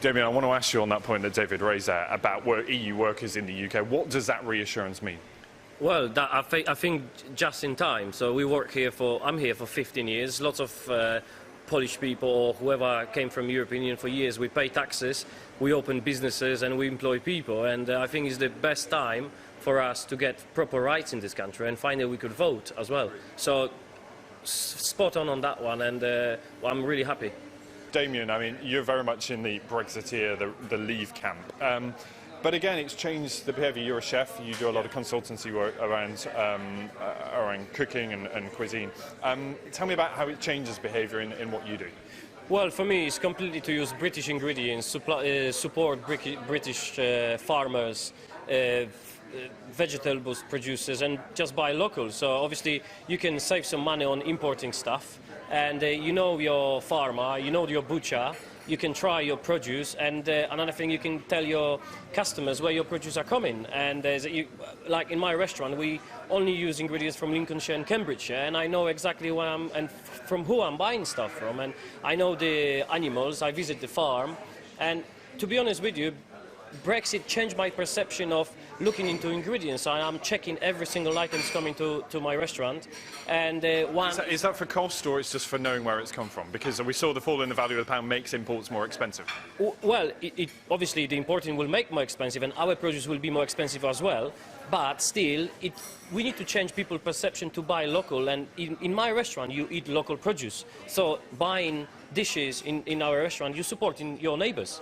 Damian, I want to ask you on that point that David raised there about EU workers in the UK. What does that reassurance mean? Well, I think just in time. So we work here I'm here for 15 years. Lots of Polish people or whoever came from European Union for years. We pay taxes, we open businesses and we employ people. And I think it's the best time for us to get proper rights in this country, and finally we could vote as well. So spot on that one, and I'm really happy. Damian, I mean, you're very much in the Brexiteer, the Leave camp. But again, it's changed the behaviour. You're a chef, you do a lot of consultancy work around cooking and cuisine. Tell me about how it changes behaviour in what you do. Well, for me, it's completely to use British ingredients, support British farmers, vegetables producers, and just buy local. So obviously you can save some money on importing stuff, and you know your farmer, you know your butcher, you can try your produce, and another thing, you can tell your customers where your produce are coming. And like in my restaurant, we only use ingredients from Lincolnshire and Cambridgeshire, and I know exactly where and from who I'm buying stuff from, and I know the animals, I visit the farm, and to be honest with you, Brexit changed my perception of looking into ingredients. I'm checking every single item coming to my restaurant. And Is that for cost, or it's just for knowing where it's come from? Because we saw the fall in the value of the pound makes imports more expensive. Well, obviously the importing will make more expensive, and our produce will be more expensive as well. But still, we need to change people's perception to buy local. And in my restaurant, you eat local produce. So buying dishes in our restaurant, you support your neighbours.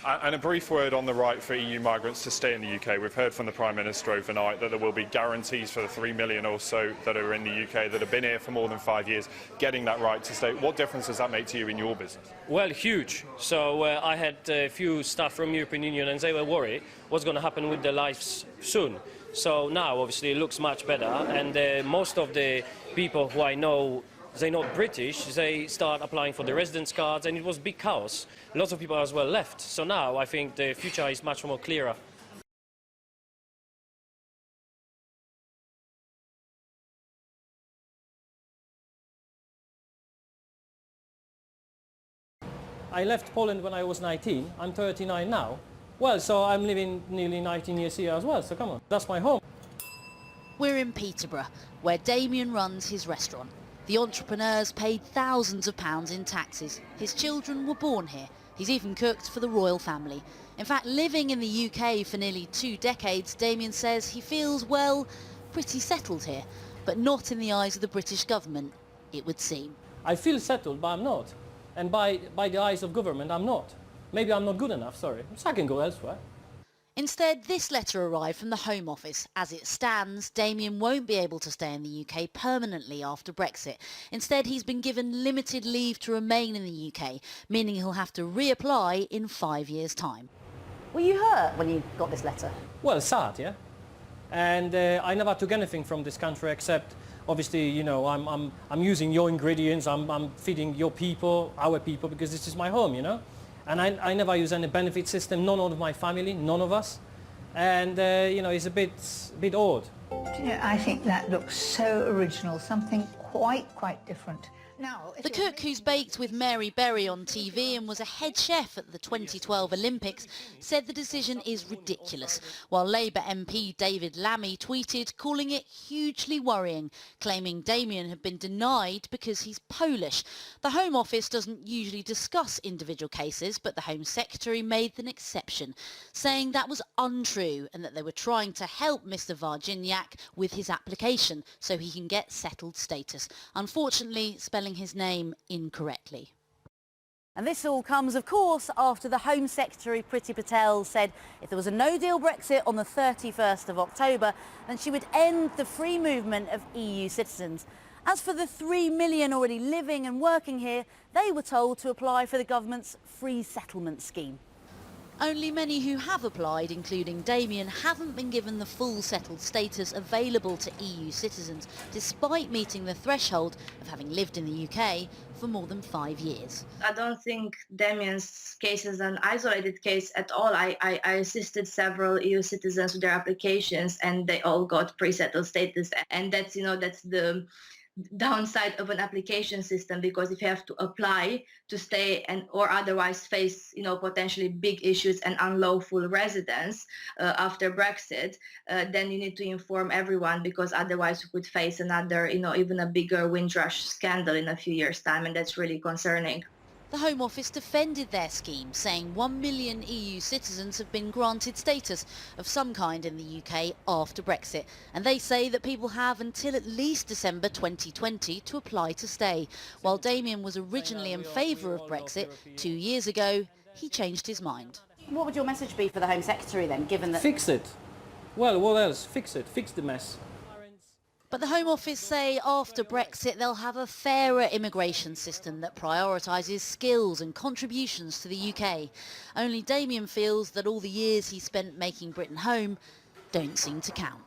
And a brief word on the right for EU migrants to stay in the UK. We've heard from the Prime Minister overnight that there will be guarantees for the 3 million or so that are in the UK that have been here for more than 5 years, getting that right to stay. What difference does that make to you in your business? Well, huge. So I had a few staff from European Union, and they were worried what's going to happen with their lives soon. So now, obviously, it looks much better, and most of the people who I know, they're not British, they start applying for the residence cards, and it was big chaos. Lots of people as well left. So now I think the future is much more clearer. I left Poland when I was 19. I'm 39 now. Well, so I'm living nearly 19 years here as well, so come on, that's my home. We're in Peterborough, where Damian runs his restaurant. The entrepreneur's paid thousands of pounds in taxes. His children were born here. He's even cooked for the royal family. In fact, living in the UK for nearly 2 decades, Damian says he feels, well, pretty settled here, but not in the eyes of the British government, it would seem. I feel settled, but I'm not. And by the eyes of government, I'm not. Maybe I'm not good enough, sorry. So I can go elsewhere. Instead, this letter arrived from the Home Office. As it stands, Damian won't be able to stay in the UK permanently after Brexit. Instead, he's been given limited leave to remain in the UK, meaning he'll have to reapply in 5 years' time. Were you hurt when you got this letter? Well, sad, yeah. And I never took anything from this country except, obviously, you know, I'm using your ingredients, I'm feeding your people, our people, because this is my home, you know. And I never use any benefit system, none of my family, none of us. And, you know, it's a bit odd. You know, I think that looks so original, something quite different. Now, the cook who's baked with Mary Berry on TV and was a head chef at the 2012 Olympics said the decision is ridiculous, while Labour MP David Lammy tweeted calling it hugely worrying, claiming Damian had been denied because he's Polish. The Home Office doesn't usually discuss individual cases, but the Home Secretary made an exception, saying that was untrue and that they were trying to help Mr Varginyak with his application so he can get settled status. Unfortunately, spelling his name incorrectly. And this all comes, of course, after the Home Secretary Priti Patel said if there was a no-deal Brexit on the 31st of October, then she would end the free movement of EU citizens. As for the 3 million already living and working here, they were told to apply for the government's free settlement scheme. Only many who have applied, including Damian, haven't been given the full settled status available to EU citizens, despite meeting the threshold of having lived in the UK for more than 5 years. I don't think Damian's case is an isolated case at all. I assisted several EU citizens with their applications, and they all got pre-settled status, and that's, you know, that's the downside of an application system, because if you have to apply to stay and or otherwise face, potentially big issues and unlawful residence after Brexit, then you need to inform everyone, because otherwise you could face another, even a bigger Windrush scandal in a few years' time, and that's really concerning. The Home Office defended their scheme, saying 1 million EU citizens have been granted status of some kind in the UK after Brexit. And they say that people have until at least December 2020 to apply to stay. While Damian was originally in favour of Brexit 2 years ago, he changed his mind. What would your message be for the Home Secretary then, given that... Fix it. Well, what else? Fix it. Fix the mess. But the Home Office say after Brexit they'll have a fairer immigration system that prioritises skills and contributions to the UK. Only Damian feels that all the years he spent making Britain home don't seem to count.